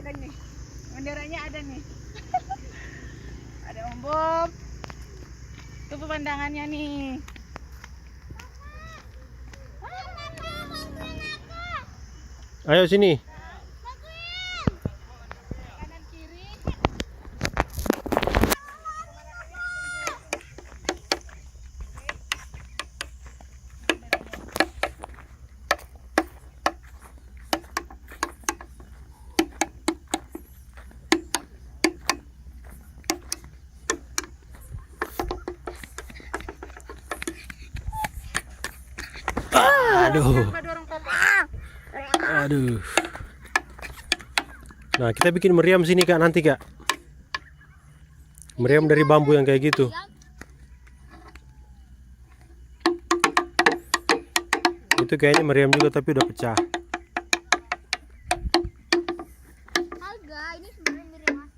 ada nih. Benderanya ada nih. Ada Om Bob. Tuh pemandangannya nih. Ayo sini. Kanan kiri. Aduh. Aduh. Nah, kita bikin meriam sini Kak nanti Kak. Meriam dari bambu yang kayak gitu. Itu kayaknya meriam juga tapi udah pecah. Harga ini sebenarnya meriam asli.